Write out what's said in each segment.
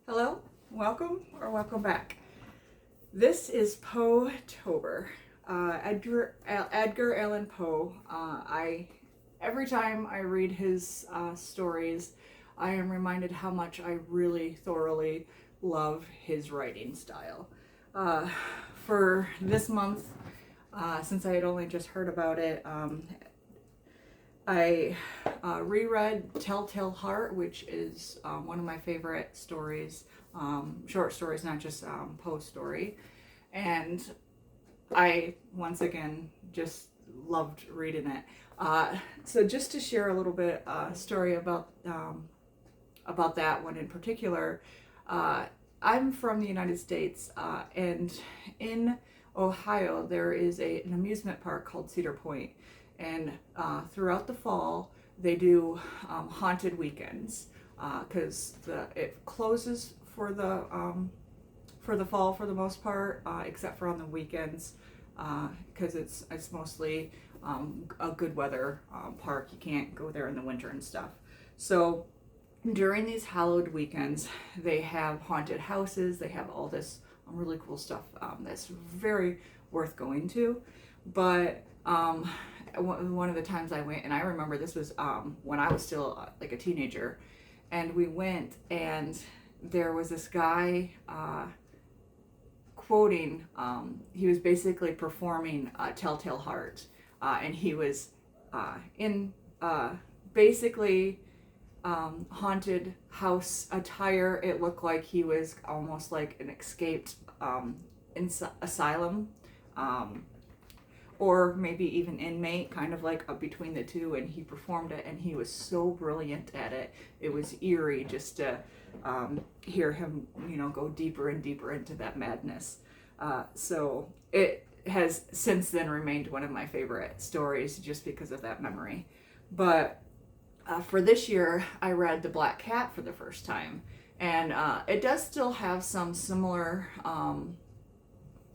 Hello, welcome or welcome back. This is POEtober. Edgar Allan Poe. Every time I read his stories, I am reminded how much I really thoroughly love his writing style. Uh, for this month, since I had only just heard about it, I reread Telltale Heart, which is one of my favorite stories, short stories, not just Poe's story. And I, once again, just loved reading it. So just to share a little bit story about that one in particular, I'm from the United States, and in Ohio there is an amusement park called Cedar Point, and throughout the fall they do haunted weekends because it closes for the fall for the most part, except for on the weekends, because it's mostly a good weather park. You can't go there in the winter and stuff. So during these hallowed weekends, they have haunted houses. They have all this really cool stuff that's very worth going to. But one of the times I went, and I remember this was when I was still like a teenager, and we went, and there was this guy quoting. He was basically performing Telltale Heart, and he was in basically haunted house attire. It looked like he was almost like an escaped asylum, or maybe even inmate, kind of like between the two. And he performed it, and he was so brilliant at it. It was eerie just to hear him, go deeper and deeper into that madness. So it has since then remained one of my favorite stories just because of that memory. But for this year, I read The Black Cat for the first time, and it does still have some similar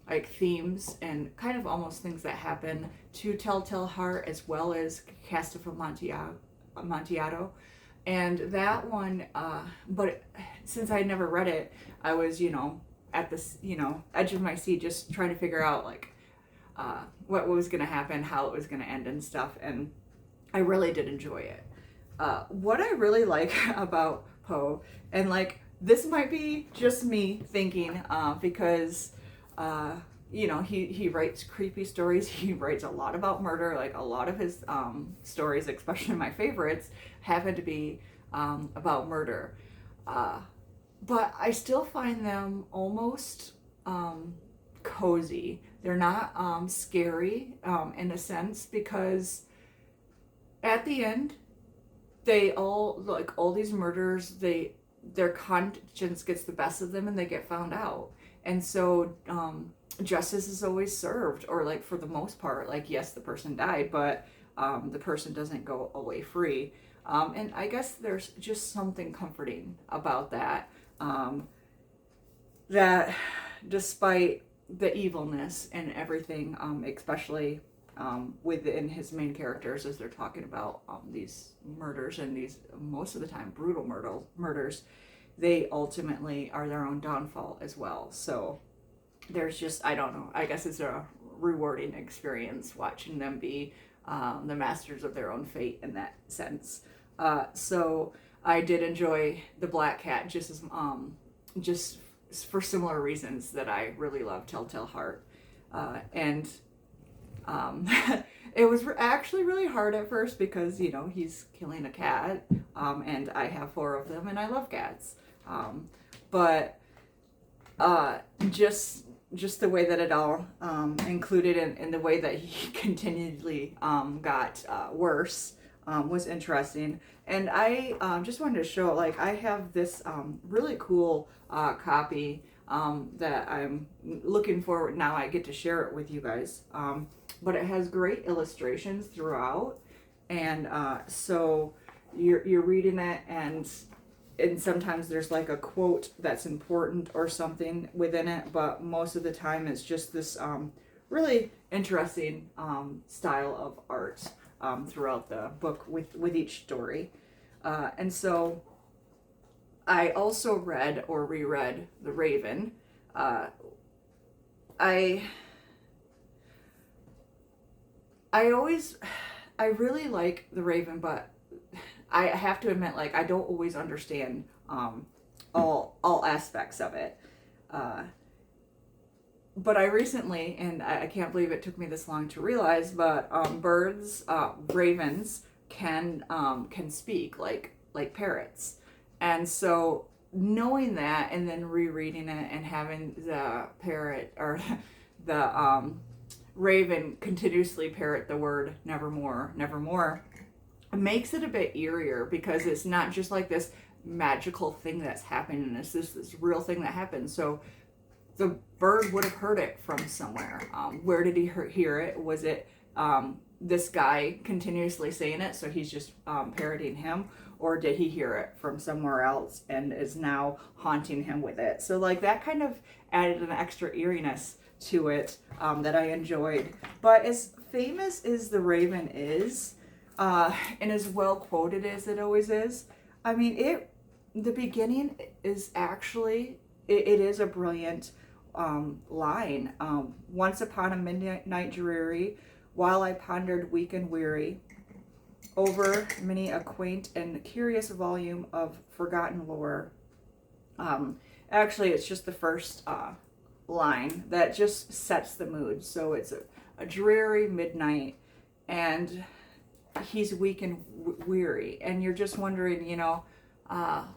like themes and kind of almost things that happen to Telltale Heart, as well as Cast of Amontillado. And that one, but since I had never read it, I was, at this, edge of my seat, just trying to figure out like what was going to happen, how it was going to end and stuff. And I really did enjoy it. What I really like about Poe, and like this might be just me thinking, because he writes creepy stories. He writes a lot about murder. Like a lot of his stories, especially my favorites, happen to be about murder. But I still find them almost cozy. They're not scary in a sense, because at the end, they all, like all these murders, their conscience gets the best of them and they get found out. And so justice is always served, or like for the most part, like yes, the person died, but the person doesn't go away free. And I guess there's just something comforting about that, that despite the evilness and everything, especially within his main characters, as they're talking about these murders, and these most of the time brutal murders, they ultimately are their own downfall as well. So there's just, I don't know, I guess it's a rewarding experience watching them be the masters of their own fate in that sense. So I did enjoy The Black Cat just for similar reasons that I really love Telltale Heart. And it was actually really hard at first because he's killing a cat, and I have 4 of them and I love cats, but just the way that it all included, in the way that he continually got worse, was interesting. And I just wanted to show, like, I have this really cool copy that I'm looking forward, now I get to share it with you guys. But it has great illustrations throughout, and so you're reading it, and sometimes there's like a quote that's important or something within it, but most of the time it's just this really interesting style of art throughout the book with each story. And so I also read or reread The Raven. I I always I really like The Raven, but I have to admit, like, I don't always understand all aspects of it. Uh, but I recently, and I can't believe it took me this long to realize, but ravens can speak like parrots, and so knowing that, and then rereading it and having the parrot or the raven continuously parrot the word nevermore, nevermore, makes it a bit eerier because it's not just like this magical thing that's happening. It's this real thing that happens. So the bird would have heard it from somewhere. Where did he hear it? Was it this guy continuously saying it, so he's just parroting him? Or did he hear it from somewhere else and is now haunting him with it? So like that kind of added an extra eeriness to it that I enjoyed. But as famous as The Raven is, and as well quoted as it always is, I mean, the beginning is actually, it is a brilliant line. Once upon a midnight dreary, while I pondered weak and weary over many a quaint and curious volume of forgotten lore. Actually, it's just the first line that just sets the mood. So it's a dreary midnight, and he's weak and weary, and you're just wondering,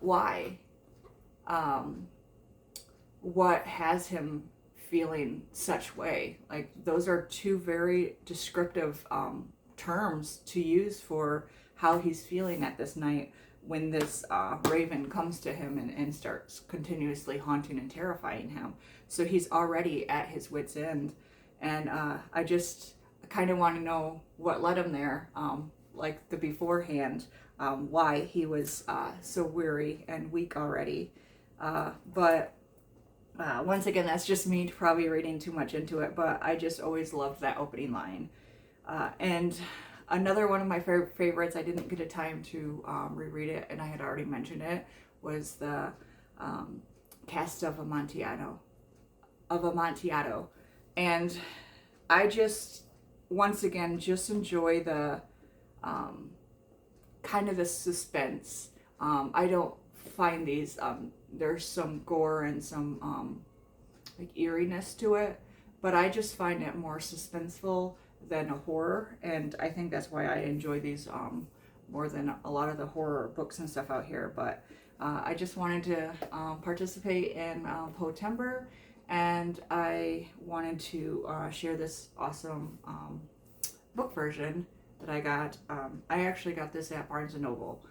why? What has him feeling such way? Like, those are two very descriptive terms to use for how he's feeling at this night when this raven comes to him and starts continuously haunting and terrifying him. So he's already at his wit's end, and I just kind of want to know what led him there, like the beforehand, why he was so weary and weak already. But once again, that's just me probably reading too much into it, but I just always loved that opening line. And another one of my favorites, I didn't get a time to reread it, and I had already mentioned it, was the Cast of Amontillado. And I just, once again, just enjoy the kind of the suspense. I don't find these, there's some gore and some like eeriness to it, but I just find it more suspenseful than a horror, and I think that's why I enjoy these more than a lot of the horror books and stuff out here. But I just wanted to participate in POEtober, and I wanted to share this awesome book version that I got. I actually got this at Barnes & Noble,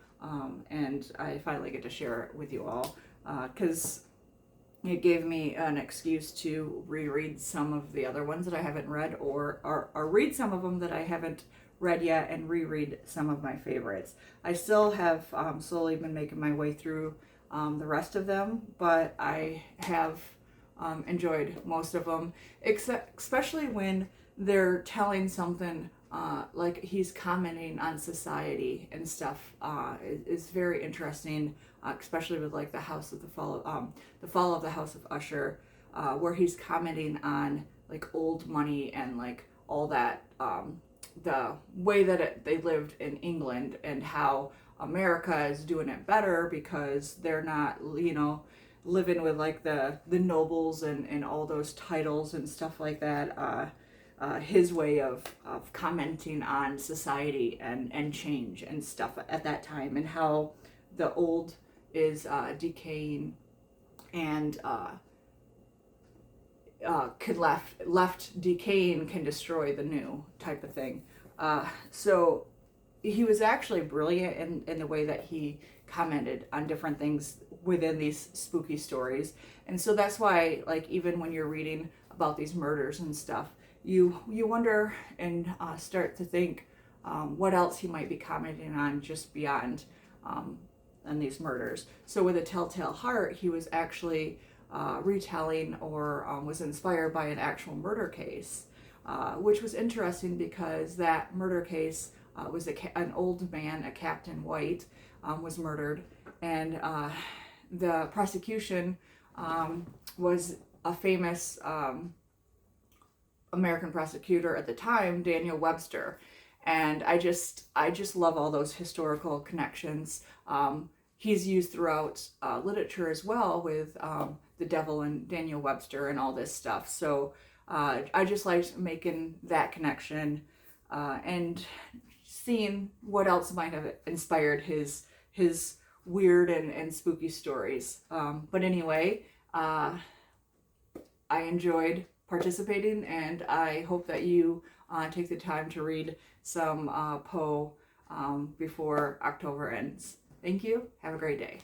and I finally get to share it with you all because it gave me an excuse to reread some of the other ones that I haven't read, or read some of them that I haven't read yet and reread some of my favorites. I still have slowly been making my way through the rest of them, but I have enjoyed most of them, especially when they're telling something like he's commenting on society and stuff. Is very interesting, especially with like the fall of the House of Usher, where he's commenting on like old money and like all that, the way that they lived in England, and how America is doing it better because they're not, living with like the nobles and all those titles and stuff like that. His way of commenting on society and change and stuff at that time, and how the old is decaying and could left decaying can destroy the new type of thing. So he was actually brilliant in the way that he commented on different things within these spooky stories. And so that's why, like, even when you're reading about these murders and stuff, you wonder and start to think what else he might be commenting on just beyond on these murders. So with A Telltale Heart, he was actually retelling or was inspired by an actual murder case, which was interesting because that murder case was an old man, a Captain White, was murdered, and the prosecution was a famous American prosecutor at the time, Daniel Webster. And I just love all those historical connections. He's used throughout literature as well, with the devil and Daniel Webster and all this stuff. So I just liked making that connection and seeing what else might have inspired his weird and spooky stories. But anyway, I enjoyed participating, and I hope that you take the time to read some Poe before October ends. Thank you. Have a great day.